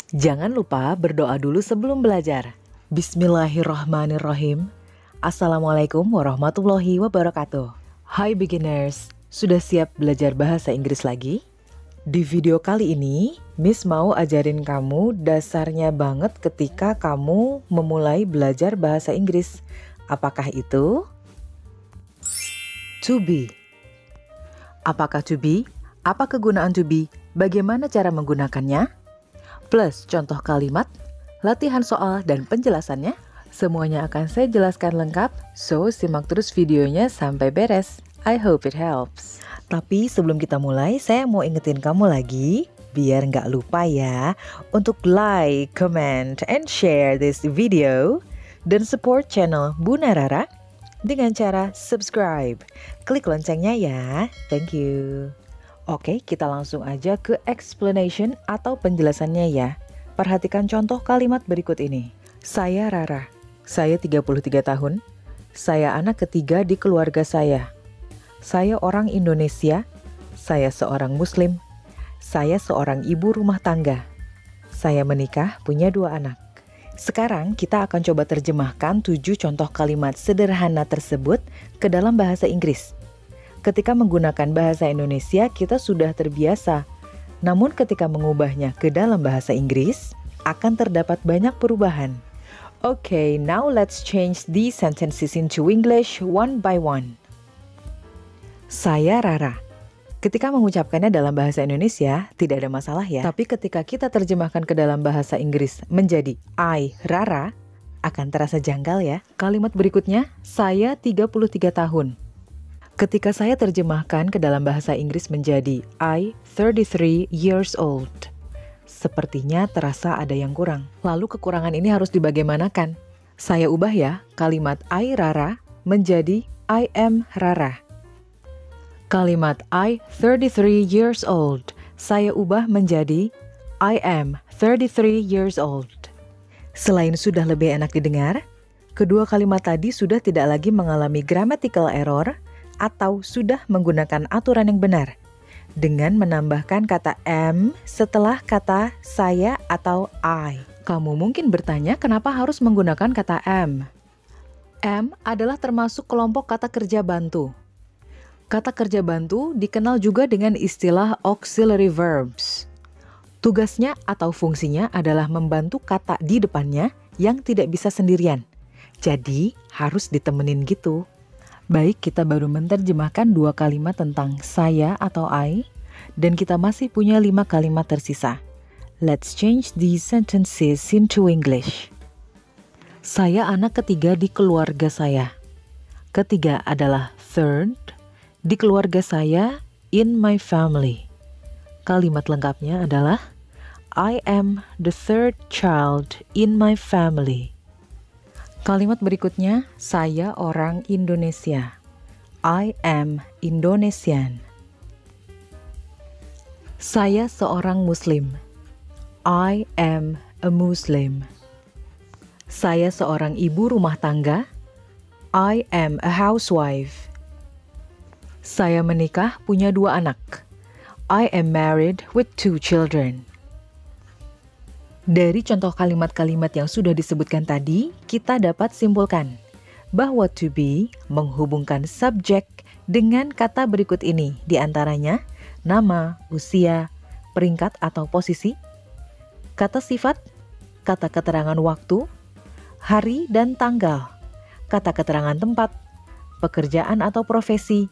Jangan lupa berdoa dulu sebelum belajar. Bismillahirrahmanirrahim. Assalamualaikum warahmatullahi wabarakatuh. Hai beginners, sudah siap belajar bahasa Inggris lagi? Di video kali ini, Miss mau ajarin kamu dasarnya banget ketika kamu memulai belajar bahasa Inggris. Apakah itu? To be. Apakah to be? Apa kegunaan to be? Bagaimana cara menggunakannya? Plus contoh kalimat, latihan soal, dan penjelasannya. Semuanya akan saya jelaskan lengkap, so simak terus videonya sampai beres. I hope it helps. Tapi sebelum kita mulai, saya mau ingetin kamu lagi, biar nggak lupa ya, untuk like, comment, and share this video, dan support channel Bunda Rara dengan cara subscribe. Klik loncengnya ya, thank you. Oke, kita langsung aja ke explanation atau penjelasannya ya. Perhatikan contoh kalimat berikut ini. Saya Rara, saya 33 tahun, saya anak ketiga di keluarga saya. Saya orang Indonesia, saya seorang Muslim, saya seorang ibu rumah tangga. Saya menikah, punya 2 anak. Sekarang kita akan coba terjemahkan 7 contoh kalimat sederhana tersebut ke dalam bahasa Inggris. Ketika menggunakan bahasa Indonesia, kita sudah terbiasa. Namun ketika mengubahnya ke dalam bahasa Inggris, akan terdapat banyak perubahan. Okay, now let's change these sentences into English one by one. Saya Rara. Ketika mengucapkannya dalam bahasa Indonesia, tidak ada masalah ya. Tapi ketika kita terjemahkan ke dalam bahasa Inggris menjadi I Rara, akan terasa janggal ya. Kalimat berikutnya, saya 33 tahun. Ketika saya terjemahkan ke dalam bahasa Inggris menjadi I 33 years old, sepertinya terasa ada yang kurang. Lalu kekurangan ini harus dibagaimanakan? Saya ubah ya, kalimat I Rara menjadi I am Rara. Kalimat I 33 years old, saya ubah menjadi I am 33 years old. Selain sudah lebih enak didengar, kedua kalimat tadi sudah tidak lagi mengalami grammatical error, atau sudah menggunakan aturan yang benar dengan menambahkan kata am setelah kata saya atau I. Kamu mungkin bertanya kenapa harus menggunakan kata am? Am adalah termasuk kelompok kata kerja bantu. Kata kerja bantu dikenal juga dengan istilah auxiliary verbs. Tugasnya atau fungsinya adalah membantu kata di depannya yang tidak bisa sendirian. Jadi harus ditemenin gitu. Baik, kita baru menerjemahkan 2 kalimat tentang saya atau I, dan kita masih punya 5 kalimat tersisa. Let's change these sentences into English. Saya anak ketiga di keluarga saya. Ketiga adalah third, di keluarga saya, in my family. Kalimat lengkapnya adalah I am the third child in my family. Kalimat berikutnya, saya orang Indonesia. I am Indonesian. Saya seorang Muslim. I am a Muslim. Saya seorang ibu rumah tangga. I am a housewife. Saya menikah, punya 2 anak. I am married with 2 children. Dari contoh kalimat-kalimat yang sudah disebutkan tadi, kita dapat simpulkan bahwa to be menghubungkan subjek dengan kata berikut ini, diantaranya nama, usia, peringkat atau posisi, kata sifat, kata keterangan waktu, hari dan tanggal, kata keterangan tempat, pekerjaan atau profesi,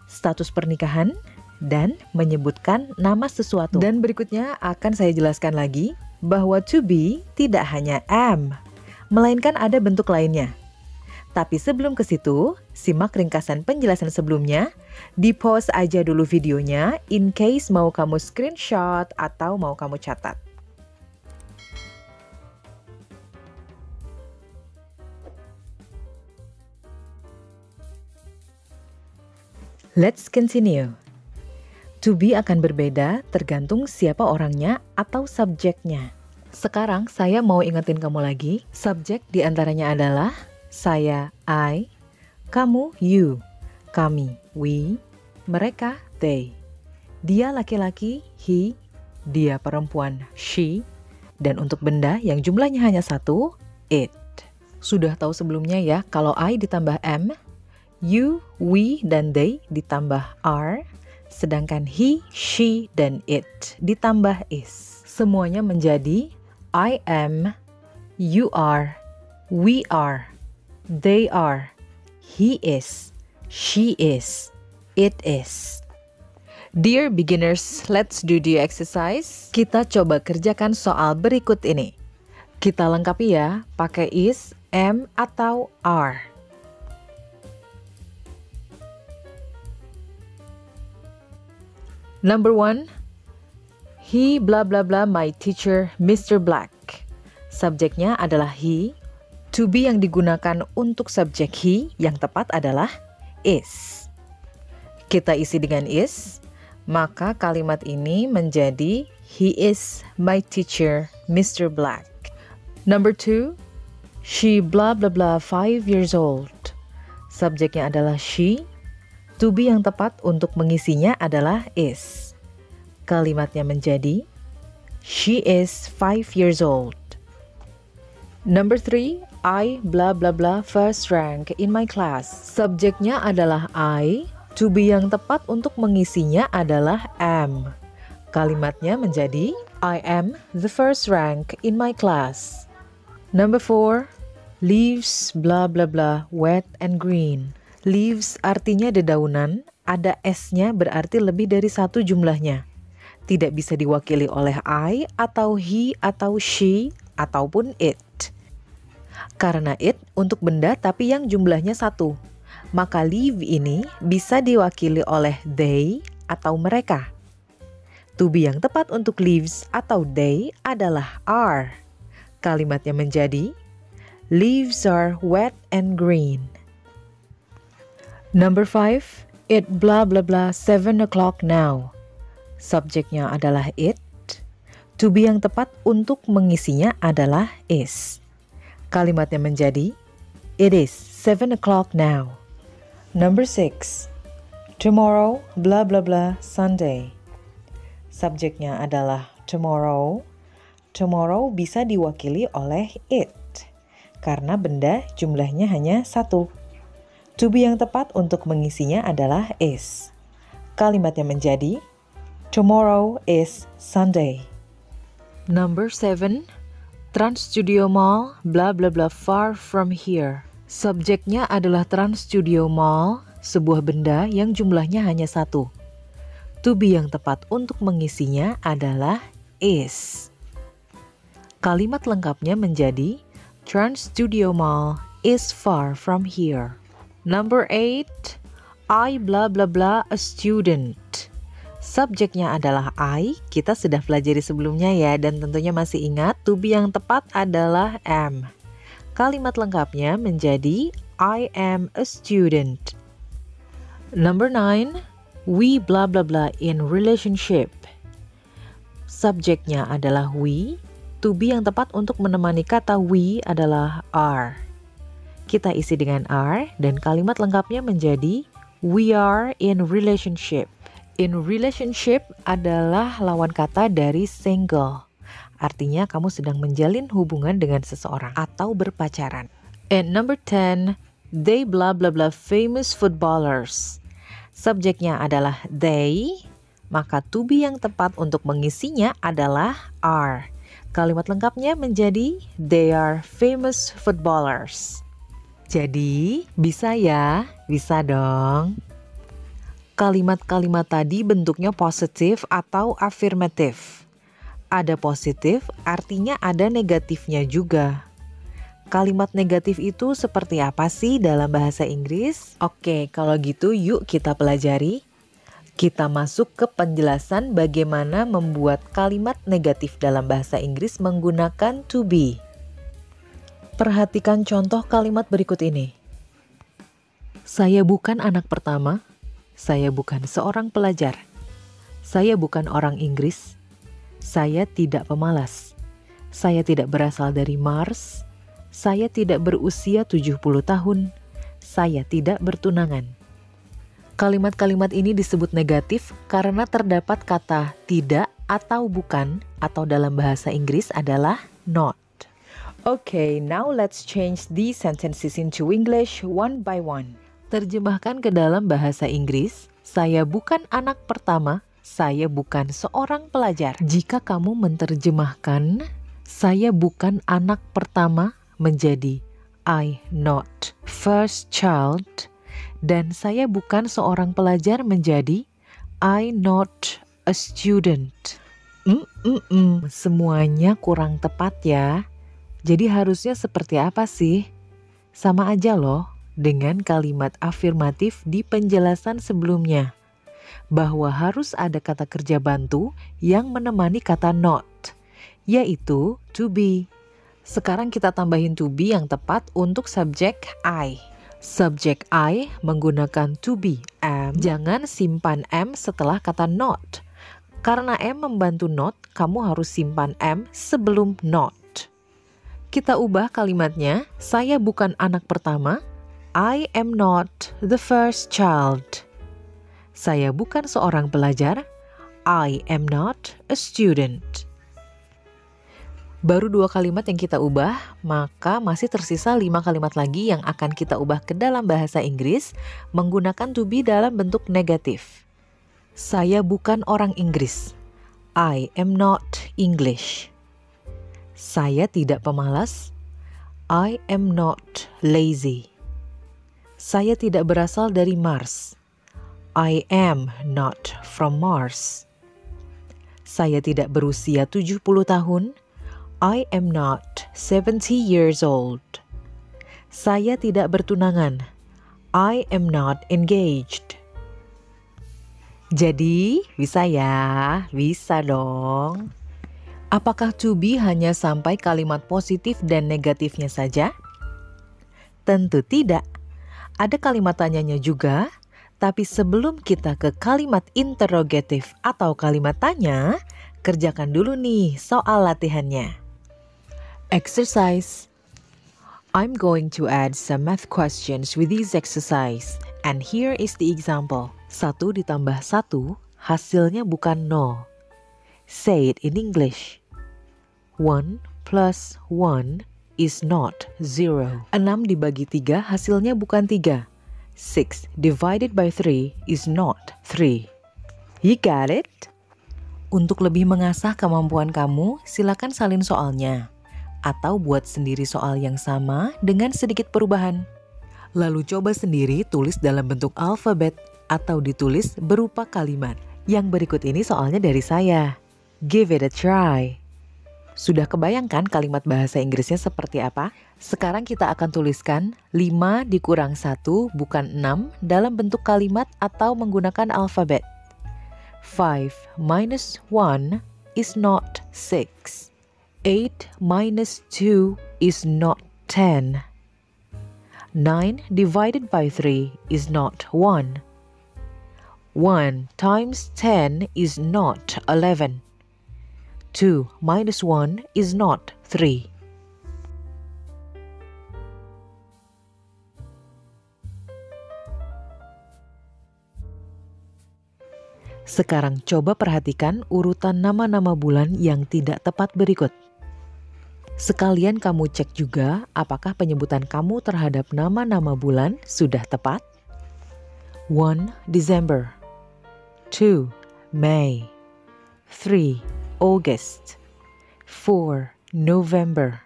status pernikahan, dan menyebutkan nama sesuatu. Dan berikutnya akan saya jelaskan lagi bahwa to be tidak hanya am, melainkan ada bentuk lainnya. Tapi sebelum ke situ, simak ringkasan penjelasan sebelumnya, di-pause aja dulu videonya in case mau kamu screenshot atau mau kamu catat. Let's continue. To be akan berbeda tergantung siapa orangnya atau subjeknya. Sekarang saya mau ingetin kamu lagi, subjek diantaranya adalah saya, I, kamu, you, kami, we, mereka, they. Dia laki-laki, he, dia perempuan, she, Dan untuk benda yang jumlahnya hanya satu, it. Sudah tahu sebelumnya ya, kalau I ditambah am, you, we, dan they ditambah are, sedangkan he, she, dan it ditambah is. Semuanya menjadi I am, you are, we are, they are, he is, she is, it is. Dear beginners, let's do the exercise. Kita coba kerjakan soal berikut ini. Kita lengkapi ya, pakai is, am, atau are. Number 1. He blah blah blah my teacher Mr. Black. Subjeknya adalah he. To be yang digunakan untuk subjek he yang tepat adalah is. Kita isi dengan is. Maka kalimat ini menjadi he is my teacher, Mr. Black. Number 2, she blah blah blah 5 years old. Subjeknya adalah she. To be yang tepat untuk mengisinya adalah is. Kalimatnya menjadi she is 5 years old. Number 3, I blah blah blah first rank in my class. Subjeknya adalah I. To be yang tepat untuk mengisinya adalah am. Kalimatnya menjadi I am the first rank in my class. Number 4, leaves blah blah blah wet and green. Leaves artinya dedaunan, ada s-nya berarti lebih dari satu jumlahnya. Tidak bisa diwakili oleh I atau he atau she ataupun it. Karena it untuk benda tapi yang jumlahnya satu. Maka leave ini bisa diwakili oleh they atau mereka. To be yang tepat untuk leaves atau they adalah are. Kalimatnya menjadi leaves are wet and green. Number 5, it blah blah blah 7 o'clock now. Subjeknya adalah it. To be yang tepat untuk mengisinya adalah is. Kalimatnya menjadi it is 7 o'clock now. Number 6, tomorrow blah blah blah Sunday. Subjeknya adalah tomorrow. Tomorrow bisa diwakili oleh it. Karena benda jumlahnya hanya satu. To be yang tepat untuk mengisinya adalah is. Kalimatnya menjadi tomorrow is Sunday. Number 7, Trans Studio Mall blah blah blah far from here. Subjeknya adalah Trans Studio Mall, sebuah benda yang jumlahnya hanya satu. To be yang tepat untuk mengisinya adalah is. Kalimat lengkapnya menjadi Trans Studio Mall is far from here. Number 8, I blah blah blah a student. Subjeknya adalah I, kita sudah pelajari sebelumnya ya, dan tentunya masih ingat to be yang tepat adalah am. Kalimat lengkapnya menjadi I am a student. Number 9, we blah blah blah in relationship. Subjeknya adalah we. To be yang tepat untuk menemani kata we adalah are. Kita isi dengan are dan kalimat lengkapnya menjadi we are in relationship. In relationship adalah lawan kata dari single. Artinya kamu sedang menjalin hubungan dengan seseorang atau berpacaran. And number 10, they blah blah blah famous footballers. Subjeknya adalah they, maka to be yang tepat untuk mengisinya adalah are. Kalimat lengkapnya menjadi they are famous footballers. Jadi bisa ya? Bisa dong. Kalimat-kalimat tadi bentuknya positif atau afirmatif. Ada positif, artinya ada negatifnya juga. Kalimat negatif itu seperti apa sih dalam bahasa Inggris? Oke, kalau gitu yuk kita pelajari. Kita masuk ke penjelasan bagaimana membuat kalimat negatif dalam bahasa Inggris menggunakan to be. Perhatikan contoh kalimat berikut ini. Saya bukan anak pertama. Saya bukan seorang pelajar. Saya bukan orang Inggris. Saya tidak pemalas. Saya tidak berasal dari Mars. Saya tidak berusia 70 tahun. Saya tidak bertunangan. Kalimat-kalimat ini disebut negatif karena terdapat kata tidak atau bukan, atau dalam bahasa Inggris adalah not. Okay, now let's change these sentences into English one by one. Terjemahkan ke dalam bahasa Inggris. Saya bukan anak pertama, saya bukan seorang pelajar. Jika kamu menerjemahkan saya bukan anak pertama menjadi I not first child, dan saya bukan seorang pelajar menjadi I not a student. Semuanya kurang tepat ya. Jadi harusnya seperti apa sih? Sama aja loh dengan kalimat afirmatif di penjelasan sebelumnya, bahwa harus ada kata kerja bantu yang menemani kata not, yaitu to be. Sekarang kita tambahin to be yang tepat untuk subjek I. Subjek I menggunakan to be am. Jangan simpan am setelah kata not. Karena am membantu not, kamu harus simpan am sebelum not. Kita ubah kalimatnya, saya bukan anak pertama, I am not the first child. Saya bukan seorang pelajar, I am not a student. Baru 2 kalimat yang kita ubah, maka masih tersisa 5 kalimat lagi yang akan kita ubah ke dalam bahasa Inggris menggunakan to be dalam bentuk negatif. Saya bukan orang Inggris, I am not English. Saya tidak pemalas, I am not lazy. Saya tidak berasal dari Mars, I am not from Mars. Saya tidak berusia 70 tahun, I am not 70 years old. Saya tidak bertunangan, I am not engaged. Jadi, bisa ya? Bisa dong. Apakah to be hanya sampai kalimat positif dan negatifnya saja? Tentu tidak. Ada kalimat tanyanya juga, tapi sebelum kita ke kalimat interrogatif atau kalimat tanya, kerjakan dulu nih soal latihannya. Exercise. I'm going to add some math questions with this exercise, and here is the example. 1 ditambah 1, hasilnya bukan 0. Say it in English. 1 plus 1 is not 0. 6 dibagi 3 hasilnya bukan 3. 6 divided by 3 is not 3. You got it? Untuk lebih mengasah kemampuan kamu, silakan salin soalnya. Atau buat sendiri soal yang sama dengan sedikit perubahan. Lalu coba sendiri tulis dalam bentuk alfabet atau ditulis berupa kalimat. Yang berikut ini soalnya dari saya. Give it a try. Sudah kebayangkan kalimat bahasa Inggrisnya seperti apa? Sekarang kita akan tuliskan 5 dikurang 1 bukan 6 dalam bentuk kalimat atau menggunakan alfabet. 5 minus 1 is not 6. 8 minus 2 is not 10. 9 divided by 3 is not 1. 1 times 10 is not 11. 2 minus 1 is not 3. Sekarang coba perhatikan urutan nama-nama bulan yang tidak tepat berikut. Sekalian kamu cek juga apakah penyebutan kamu terhadap nama-nama bulan sudah tepat. 1 December, 2 May, 3 August, 4 November,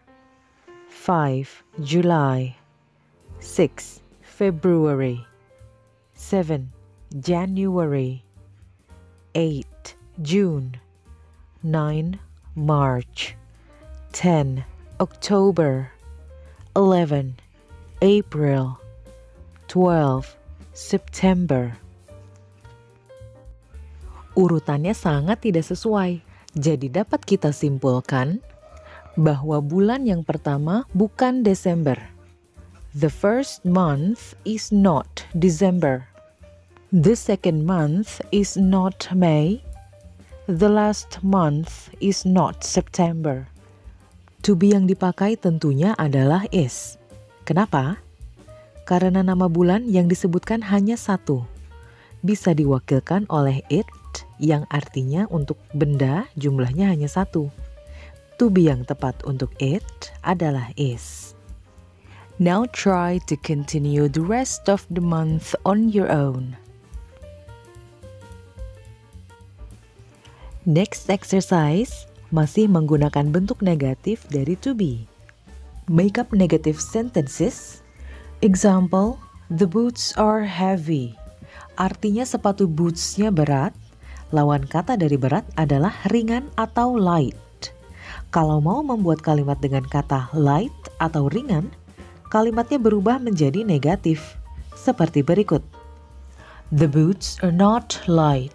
5 July, 6 February, 7 January, 8 June, 9 March, 10 October, 11 April, 12 September. Urutannya sangat tidak sesuai. Jadi dapat kita simpulkan bahwa bulan yang pertama bukan Desember. The first month is not December. The second month is not May. The last month is not September. To be yang dipakai tentunya adalah is. Kenapa? Karena nama bulan yang disebutkan hanya satu. Bisa diwakilkan oleh it yang artinya untuk benda jumlahnya hanya satu. To be yang tepat untuk it adalah is. Now try to continue the rest of the month on your own. Next exercise masih menggunakan bentuk negatif dari to be. Make up negative sentences. Example, the boots are heavy. Artinya sepatu bootsnya berat. Lawan kata dari berat adalah ringan atau light. Kalau mau membuat kalimat dengan kata light atau ringan, kalimatnya berubah menjadi negatif, seperti berikut. The boots are not light.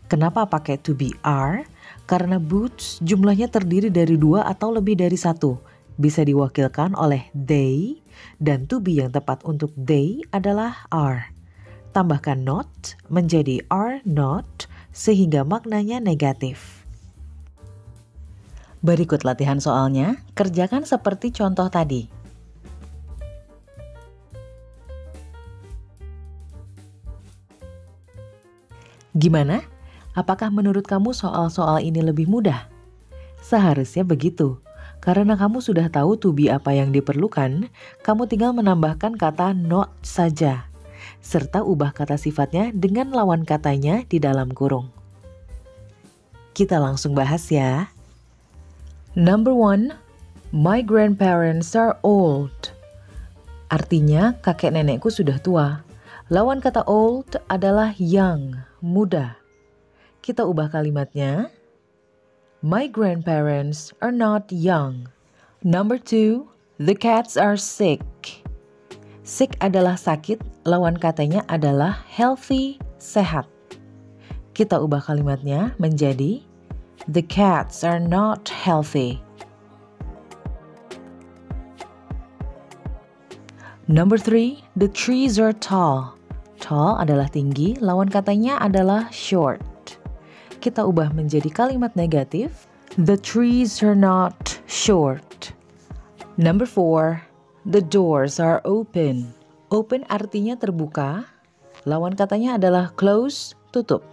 Kenapa pakai to be are? Karena boots jumlahnya terdiri dari dua atau lebih dari satu. Bisa diwakilkan oleh they, dan to be yang tepat untuk they adalah are. Tambahkan not menjadi are not, sehingga maknanya negatif. Berikut latihan soalnya, kerjakan seperti contoh tadi. Gimana? Apakah menurut kamu soal-soal ini lebih mudah? Seharusnya begitu. Karena kamu sudah tahu to be apa yang diperlukan, kamu tinggal menambahkan kata not saja. Serta ubah kata sifatnya dengan lawan katanya di dalam kurung. Kita langsung bahas ya. Number 1, my grandparents are old. Artinya kakek nenekku sudah tua. Lawan kata old adalah young, muda. Kita ubah kalimatnya. My grandparents are not young. Number 2, the cats are sick. Sick adalah sakit, lawan katanya adalah healthy, sehat. Kita ubah kalimatnya menjadi the cats are not healthy. Number 3, the trees are tall. Tall adalah tinggi, lawan katanya adalah short. Kita ubah menjadi kalimat negatif. The trees are not short. Number 4, the doors are open. Open artinya terbuka, lawan katanya adalah close, tutup.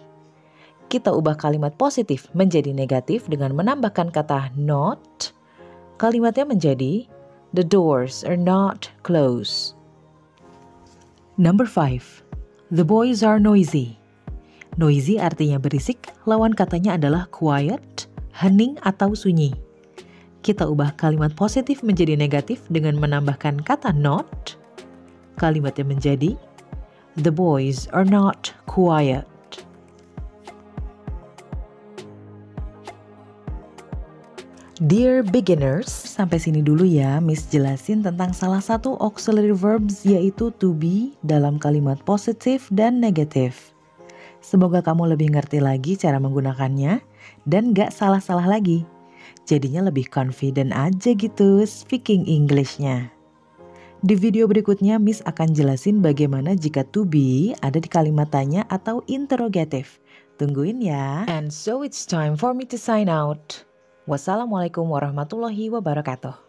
Kita ubah kalimat positif menjadi negatif dengan menambahkan kata not. Kalimatnya menjadi the doors are not closed. Number 5, the boys are noisy. Noisy artinya berisik, lawan katanya adalah quiet, hening atau sunyi. Kita ubah kalimat positif menjadi negatif dengan menambahkan kata not. Kalimatnya menjadi the boys are not quiet. Dear beginners, sampai sini dulu ya Miss jelasin tentang salah satu auxiliary verbs yaitu to be dalam kalimat positif dan negatif. Semoga kamu lebih ngerti lagi cara menggunakannya dan gak salah-salah lagi. Jadinya lebih confident aja gitu speaking English-nya. Di video berikutnya Miss akan jelasin bagaimana jika to be ada di kalimat tanya atau interrogative. Tungguin ya. And so it's time for me to sign out. Wassalamualaikum warahmatullahi wabarakatuh.